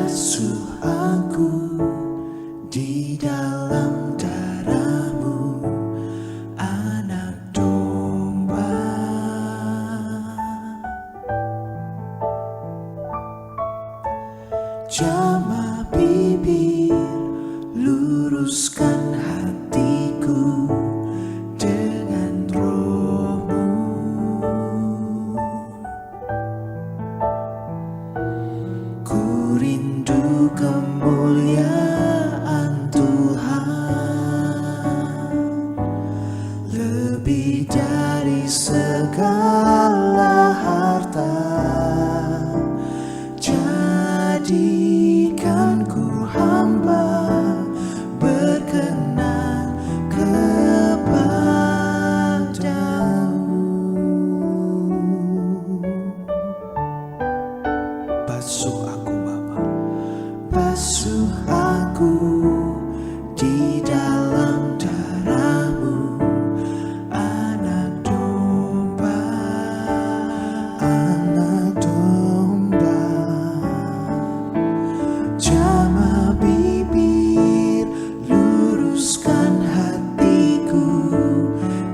Basuh aku di dalam darah-Mu, anak domba. Jamah bibir, luruskan hatiku dengan Roh-Mu. Ku rindu kemuliaan Tuhan, lebih dari segala harta. Jadikan ku hamba berkenan kepadamu. Basuh aku Bapa, basuh aku di dalam darah-Mu, anak domba, anak domba. Jamah bibir, luruskan hatiku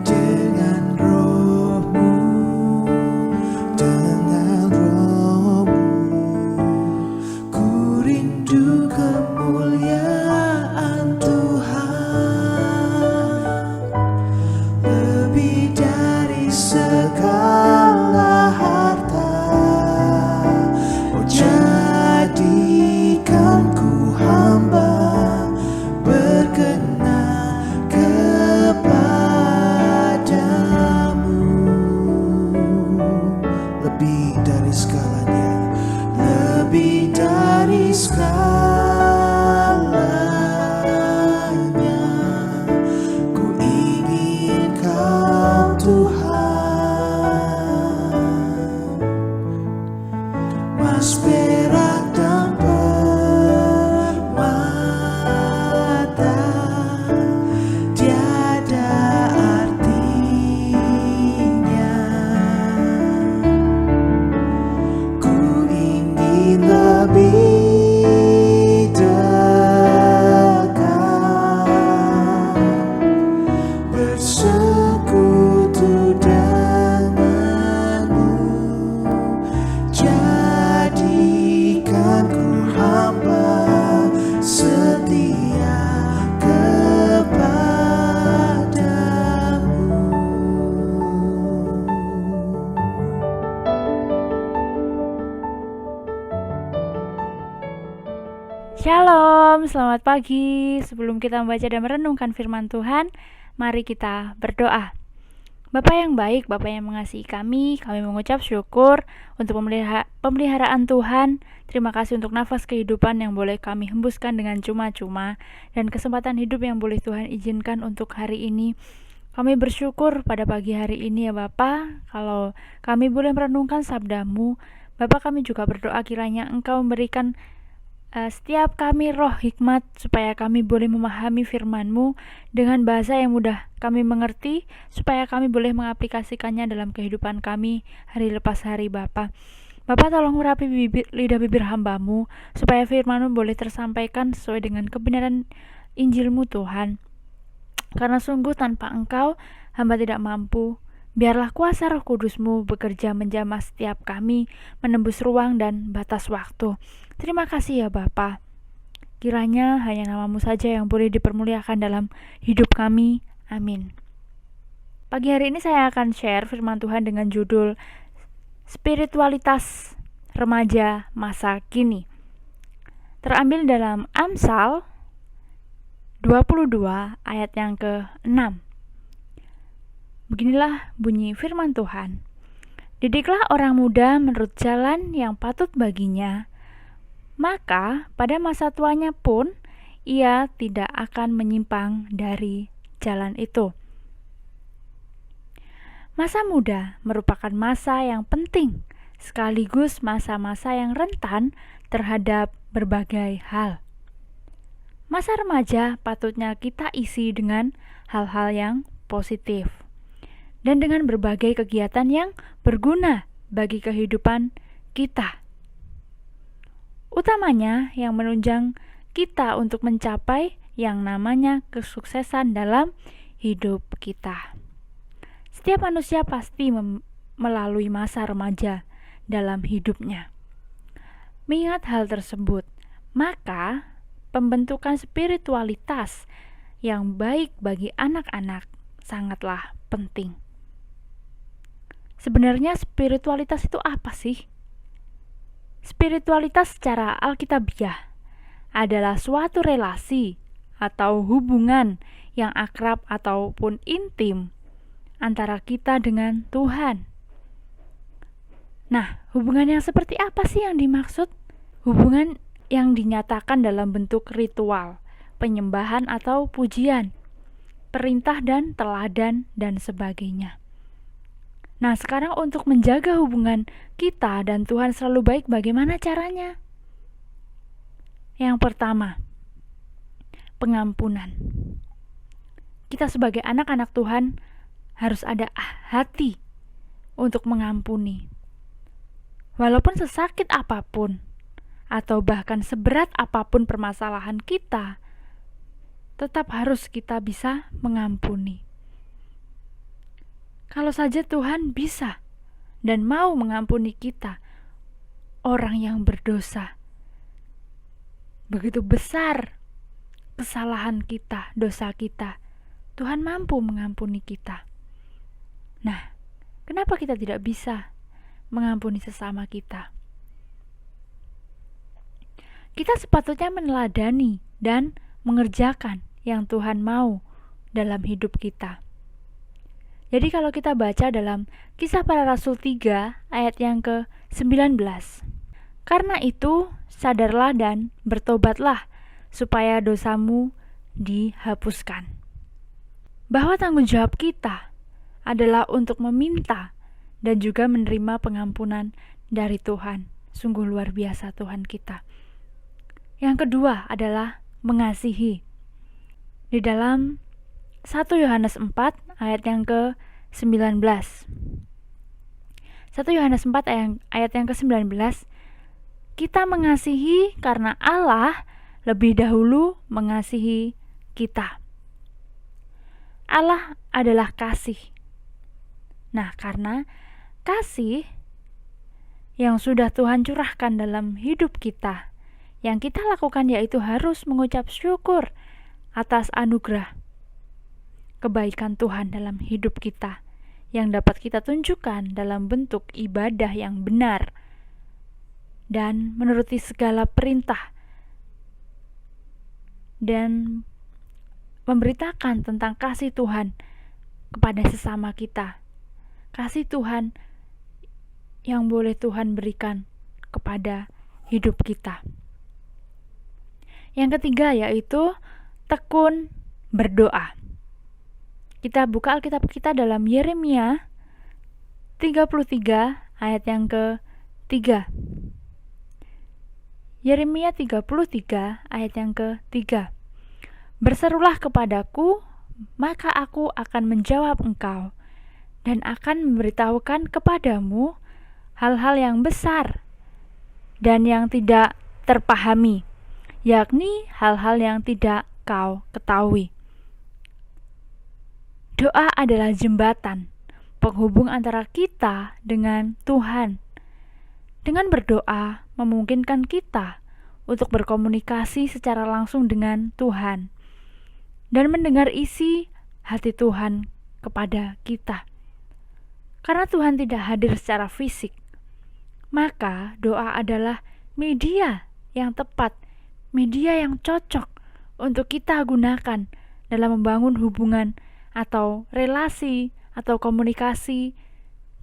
dengan Roh-Mu, dengan Roh-Mu. Ku rindu kemuliaan Tuhan, lebih dari segala harta. Oh, jadikan ku hamba berkenan kepadamu. Lebih dari segalanya, lebih dari segalanya, ku ingin Kau Tuhan. Mas perak dan permata tiada artinya. Ku ingin lebih dekat, bersekutu denganmu. Jadikan ku hamba setia kepadamu. Shalom, selamat pagi. Sebelum kita membaca dan merenungkan firman Tuhan, mari kita berdoa. Bapa yang baik, Bapa yang mengasihi kami mengucap syukur untuk pemeliharaan Tuhan. Terima kasih untuk nafas kehidupan yang boleh kami hembuskan dengan cuma-cuma, dan kesempatan hidup yang boleh Tuhan izinkan untuk hari ini. Kami bersyukur pada pagi hari ini ya Bapa, kalau kami boleh merenungkan sabda-Mu. Bapa, kami juga berdoa kiranya Engkau memberikan setiap kami roh hikmat, supaya kami boleh memahami firman-Mu dengan bahasa yang mudah kami mengerti, supaya kami boleh mengaplikasikannya dalam kehidupan kami hari lepas hari Bapa. Bapa, tolong urapi lidah bibir hamba-Mu, supaya firman-Mu boleh tersampaikan sesuai dengan kebenaran Injil-Mu Tuhan. Karena sungguh tanpa Engkau, hamba tidak mampu. Biarlah kuasa Roh Kudus-Mu bekerja menjamah setiap kami, menembus ruang dan batas waktu. Terima kasih ya Bapa. Kiranya hanya nama-Mu saja yang boleh dipermuliakan dalam hidup kami. Amin. Pagi hari ini saya akan share firman Tuhan dengan judul Spiritualitas Remaja Masa Kini. Terambil dalam Amsal 22 ayat yang ke-6. Beginilah bunyi firman Tuhan. Didiklah orang muda menurut jalan yang patut baginya, maka pada masa tuanya pun ia tidak akan menyimpang dari jalan itu. Masa muda merupakan masa yang penting, sekaligus masa-masa yang rentan terhadap berbagai hal. Masa remaja patutnya kita isi dengan hal-hal yang positif dan dengan berbagai kegiatan yang berguna bagi kehidupan kita. utamanya yang menunjang kita untuk mencapai yang namanya kesuksesan dalam hidup kita. Setiap manusia pasti melalui masa remaja dalam hidupnya. Mengingat hal tersebut, maka pembentukan spiritualitas yang baik bagi anak-anak sangatlah penting. Sebenarnya spiritualitas itu apa sih? Spiritualitas secara alkitabiah adalah suatu relasi atau hubungan yang akrab ataupun intim antara kita dengan Tuhan. Nah, hubungan yang seperti apa sih yang dimaksud? Hubungan yang dinyatakan dalam bentuk ritual, penyembahan atau pujian, perintah dan teladan dan sebagainya. Nah, sekarang untuk menjaga hubungan kita dan Tuhan selalu baik, bagaimana caranya? Yang pertama, pengampunan. Kita sebagai anak-anak Tuhan harus ada hati untuk mengampuni. Walaupun sesakit apapun, atau bahkan seberat apapun permasalahan kita, tetap harus kita bisa mengampuni. Kalau saja Tuhan bisa dan mau mengampuni kita, orang yang berdosa, begitu besar kesalahan kita, dosa kita, Tuhan mampu mengampuni kita. Nah, kenapa kita tidak bisa mengampuni sesama kita? Kita sepatutnya meneladani dan mengerjakan yang Tuhan mau dalam hidup kita. Jadi kalau kita baca dalam Kisah Para Rasul 3 ayat yang ke-19, karena itu sadarlah dan bertobatlah supaya dosamu dihapuskan. Bahwa tanggung jawab kita adalah untuk meminta dan juga menerima pengampunan dari Tuhan. Sungguh luar biasa Tuhan kita. Yang kedua adalah mengasihi. Di dalam 1 Yohanes 4 ayat yang ke-19. 1 Yohanes 4 ayat yang ke-19, kita mengasihi karena Allah lebih dahulu mengasihi kita. Allah adalah kasih. Nah, karena kasih yang sudah Tuhan curahkan dalam hidup kita, yang kita lakukan yaitu harus mengucap syukur atas anugerah kebaikan Tuhan dalam hidup kita yang dapat kita tunjukkan dalam bentuk ibadah yang benar dan menuruti segala perintah dan memberitakan tentang kasih Tuhan kepada sesama kita. Kasih Tuhan yang boleh Tuhan berikan kepada hidup kita. Yang ketiga yaitu tekun berdoa. Kita buka Alkitab kita dalam Yeremia 33 ayat yang ke-3. Yeremia 33 ayat yang ke-3. Berserulah kepadaku, maka aku akan menjawab engkau dan akan memberitahukan kepadamu hal-hal yang besar dan yang tidak terpahami, yakni hal-hal yang tidak kau ketahui. Doa adalah jembatan penghubung antara kita dengan Tuhan. Dengan berdoa memungkinkan kita untuk berkomunikasi secara langsung dengan Tuhan dan mendengar isi hati Tuhan kepada kita. Karena Tuhan tidak hadir secara fisik, maka doa adalah media yang tepat, media yang cocok untuk kita gunakan dalam membangun hubungan atau relasi atau komunikasi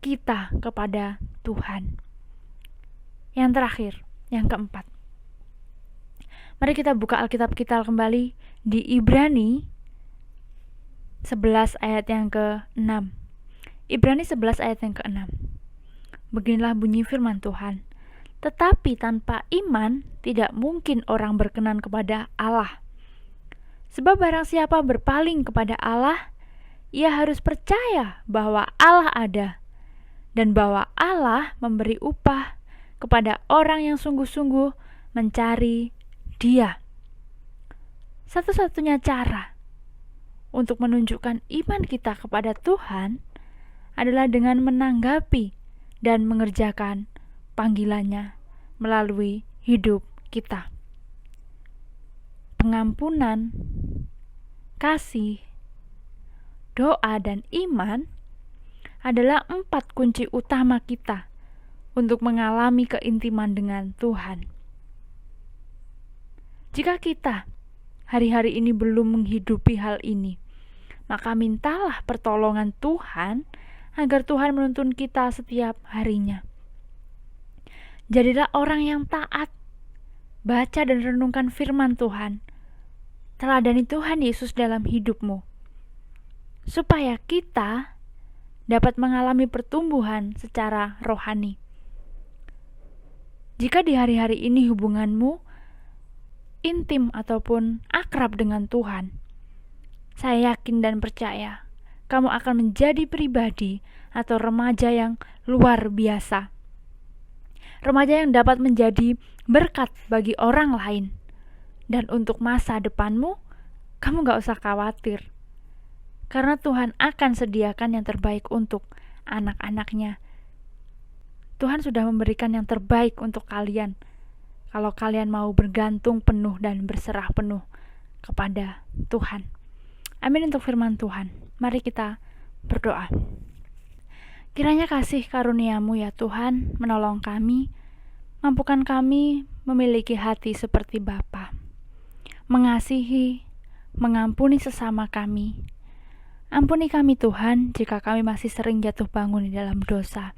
kita kepada Tuhan. Yang terakhir, yang keempat. Mari kita buka Alkitab kita kembali di Ibrani 11 ayat yang ke-6. Ibrani 11 ayat yang ke-6. Beginilah bunyi firman Tuhan. Tetapi tanpa iman tidak mungkin orang berkenan kepada Allah. Sebab barang siapa berpaling kepada Allah, ia harus percaya bahwa Allah ada dan bahwa Allah memberi upah kepada orang yang sungguh-sungguh mencari Dia. Satu-satunya cara untuk menunjukkan iman kita kepada Tuhan adalah dengan menanggapi dan mengerjakan panggilannya melalui hidup kita. Pengampunan, kasih, doa, dan iman adalah 4 kunci utama kita untuk mengalami keintiman dengan Tuhan. Jika kita hari-hari ini belum menghidupi hal ini, maka mintalah pertolongan Tuhan agar Tuhan menuntun kita setiap harinya. Jadilah orang yang taat, baca dan renungkan firman Tuhan. Teladani Tuhan Yesus dalam hidupmu, supaya kita dapat mengalami pertumbuhan secara rohani. Jika di hari-hari ini hubunganmu intim ataupun akrab dengan Tuhan, saya yakin dan percaya kamu akan menjadi pribadi atau remaja yang luar biasa. Remaja yang dapat menjadi berkat bagi orang lain. Dan untuk masa depanmu, kamu gak usah khawatir. Karena Tuhan akan sediakan yang terbaik untuk anak-anaknya. Tuhan sudah memberikan yang terbaik untuk kalian. Kalau kalian mau bergantung penuh dan berserah penuh kepada Tuhan. Amin untuk firman Tuhan. Mari kita berdoa. Kiranya kasih karunia-Mu ya Tuhan menolong kami, mampukan kami memiliki hati seperti Bapa, mengasihi, mengampuni sesama kami. Ampuni kami Tuhan jika kami masih sering jatuh bangun di dalam dosa.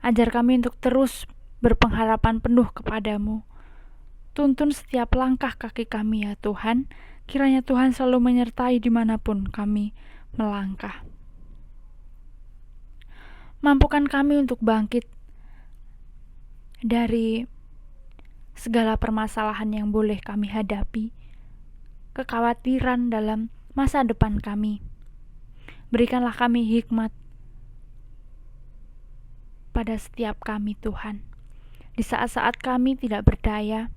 Ajar kami untuk terus berpengharapan penuh kepadamu. Tuntun setiap langkah kaki kami ya Tuhan. Kiranya Tuhan selalu menyertai dimanapun kami melangkah. Mampukan kami untuk bangkit dari segala permasalahan yang boleh kami hadapi, kekhawatiran dalam masa depan kami. Berikanlah kami hikmat pada setiap kami Tuhan. Di saat-saat kami tidak berdaya,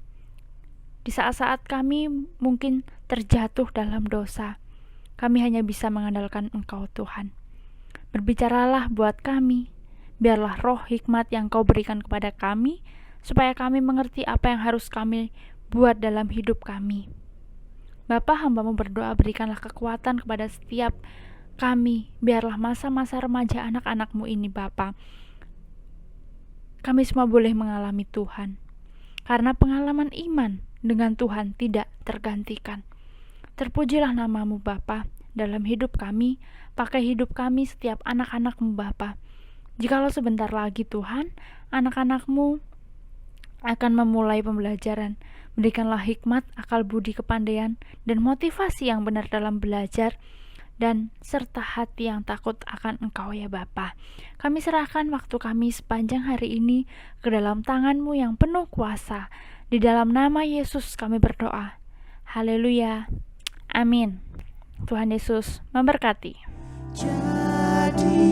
di saat-saat kami mungkin terjatuh dalam dosa, kami hanya bisa mengandalkan Engkau Tuhan. Berbicaralah buat kami, biarlah roh hikmat yang Kau berikan kepada kami, supaya kami mengerti apa yang harus kami buat dalam hidup kami. Bapa, hamba-Mu berdoa berikanlah kekuatan kepada setiap kami, biarlah masa-masa remaja anak-anak-Mu ini Bapa, kami semua boleh mengalami Tuhan. Karena pengalaman iman dengan Tuhan tidak tergantikan. Terpujilah nama-Mu Bapa dalam hidup kami, pakai hidup kami setiap anak-anak-Mu Bapa. Jikalau sebentar lagi Tuhan, anak-anak-Mu akan memulai pembelajaran, berikanlah hikmat, akal budi, kepandaian, dan motivasi yang benar dalam belajar, dan serta hati yang takut akan Engkau ya Bapa. Kami serahkan waktu kami sepanjang hari ini ke dalam tangan-Mu yang penuh kuasa. Di dalam nama Yesus kami berdoa. Haleluya. Amin. Tuhan Yesus memberkati. Jadi